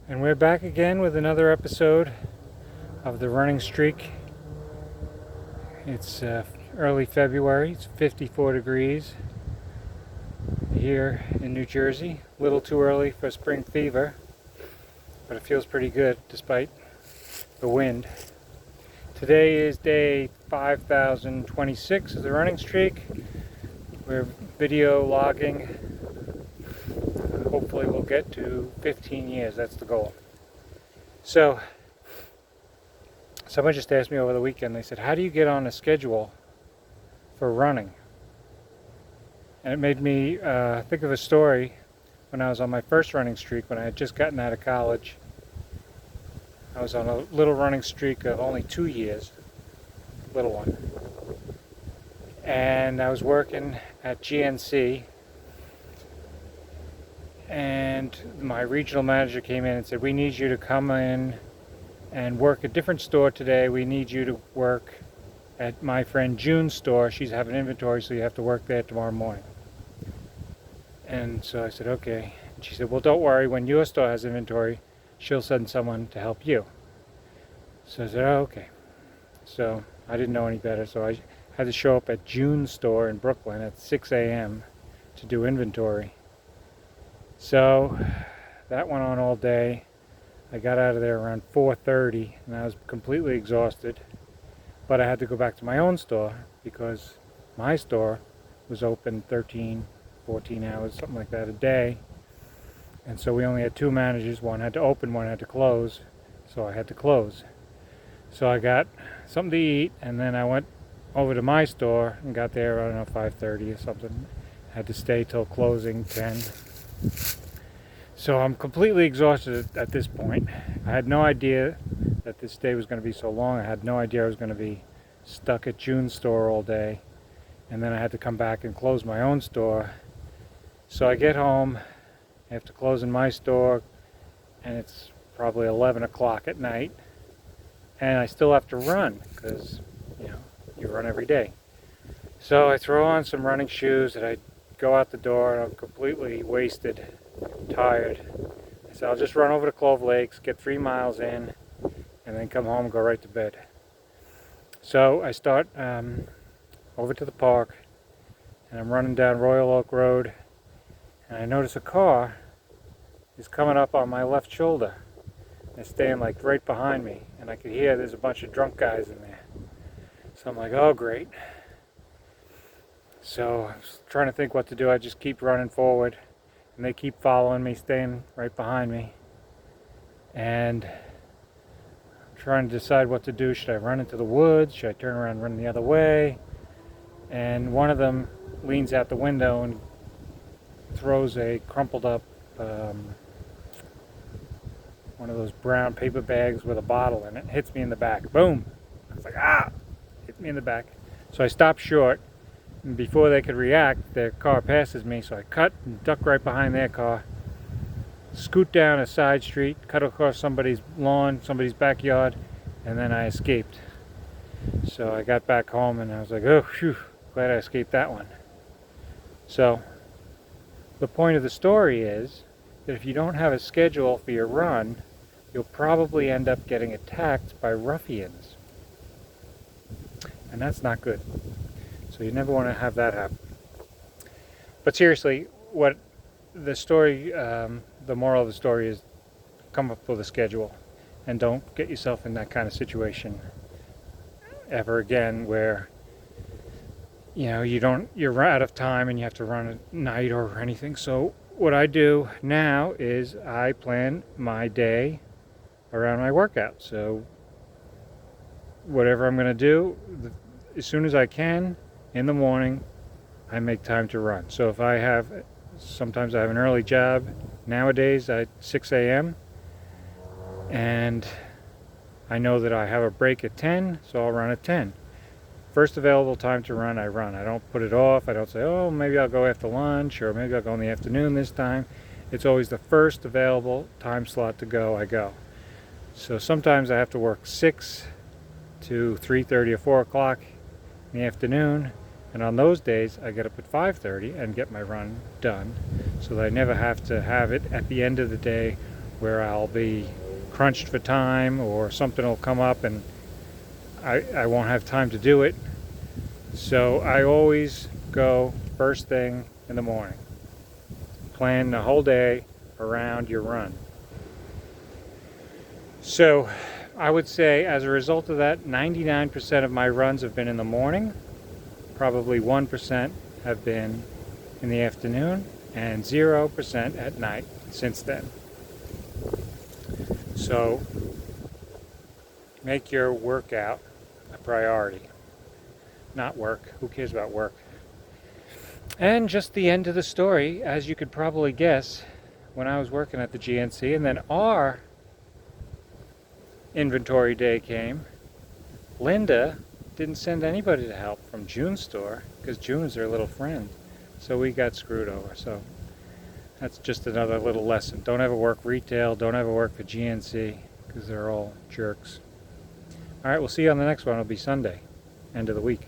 And we're back again with another episode of the running streak. It's early February, it's 54 degrees here in New Jersey. A little too early for spring fever, but it feels pretty good despite the wind. Today is day 5026 of the running streak. We're video logging. Hopefully we'll get to 15 years, that's the goal. So, someone just asked me over the weekend, they said, how do you get on a schedule for running? And it made me think of a story when I was on my first running streak, when I had just gotten out of college. I was on a little running streak of only 2 years, little one. And I was working at GNC, and my regional manager came in and said, we need you to come in and work a different store today. We need you to work at my friend June's store. She's having inventory, so you have to work there tomorrow morning. And so I said, okay. And she said, well, don't worry. When your store has inventory, she'll send someone to help you. So I said, oh, okay. So I didn't know any better, so I had to show up at June's store in Brooklyn at 6 a.m. to do inventory. So that went on all day. I got out of there around 4:30 and I was completely exhausted. But I had to go back to my own store because my store was open 13, 14 hours, something like that a day. And so we only had 2 managers. One had to open, one had to close. So I had to close. So I got something to eat, and then I went over to my store and got there, I don't know, 5:30 or something. Had to stay till closing 10. So I'm completely exhausted at this point. I had no idea that this day was going to be so long. I had no idea I was going to be stuck at June's store all day. And then I had to come back and close my own store. So I get home after closing my store, and it's probably 11 o'clock at night. And I still have to run because, you run every day. So I throw on some running shoes and I go out the door, and I'm completely wasted, tired. I said, I'll just run over to Clove Lakes, get 3 miles in, and then come home and go right to bed. So I start over to the park, and I'm running down Royal Oak Road, and I notice a car is coming up on my left shoulder. It's staying like right behind me, and I could hear there's a bunch of drunk guys in there. So I'm like, oh great. So I was trying to think what to do. I just keep running forward, and they keep following me, staying right behind me. And I'm trying to decide what to do. Should I run into the woods? Should I turn around and run the other way? And one of them leans out the window and throws a crumpled up, one of those brown paper bags with a bottle in it. Hits me in the back. Boom! I was like, ah! Hit me in the back. So I stopped short. And before they could react, their car passes me, so I cut and duck right behind their car, scoot down a side street, cut across somebody's lawn, somebody's backyard, and then I escaped. So I got back home and I was like, oh, phew, glad I escaped that one. So the point of the story is that if you don't have a schedule for your run, you'll probably end up getting attacked by ruffians. And that's not good. So you never want to have that happen. But seriously, what the story, the moral of the story is, come up with a schedule, and don't get yourself in that kind of situation ever again where you're out of time and you have to run at night or anything. So what I do now is I plan my day around my workout. So whatever I'm going to do, as soon as I can in the morning, I make time to run. So if sometimes I have an early job nowadays at 6 a.m. and I know that I have a break at 10, so I'll run at 10. First available time to run, I run. I don't put it off. I don't say, oh, maybe I'll go after lunch, or maybe I'll go in the afternoon this time. It's always the first available time slot to go, I go. So sometimes I have to work 6 to 3:30 or 4 o'clock in the afternoon. And on those days, I get up at 5:30 and get my run done, so that I never have to have it at the end of the day where I'll be crunched for time or something will come up and I won't have time to do it. So I always go first thing in the morning. Plan the whole day around your run. So I would say as a result of that, 99% of my runs have been in the morning. Probably 1% have been in the afternoon and 0% at night since then. So make your workout a priority. Not work. Who cares about work? And just the end of the story, as you could probably guess, when I was working at the GNC, and then our inventory day came, Linda didn't send anybody to help from June's store because June's their little friend. So we got screwed over. So that's just another little lesson. Don't ever work retail. Don't ever work for GNC because they're all jerks. All right, we'll see you on the next one. It'll be Sunday, end of the week.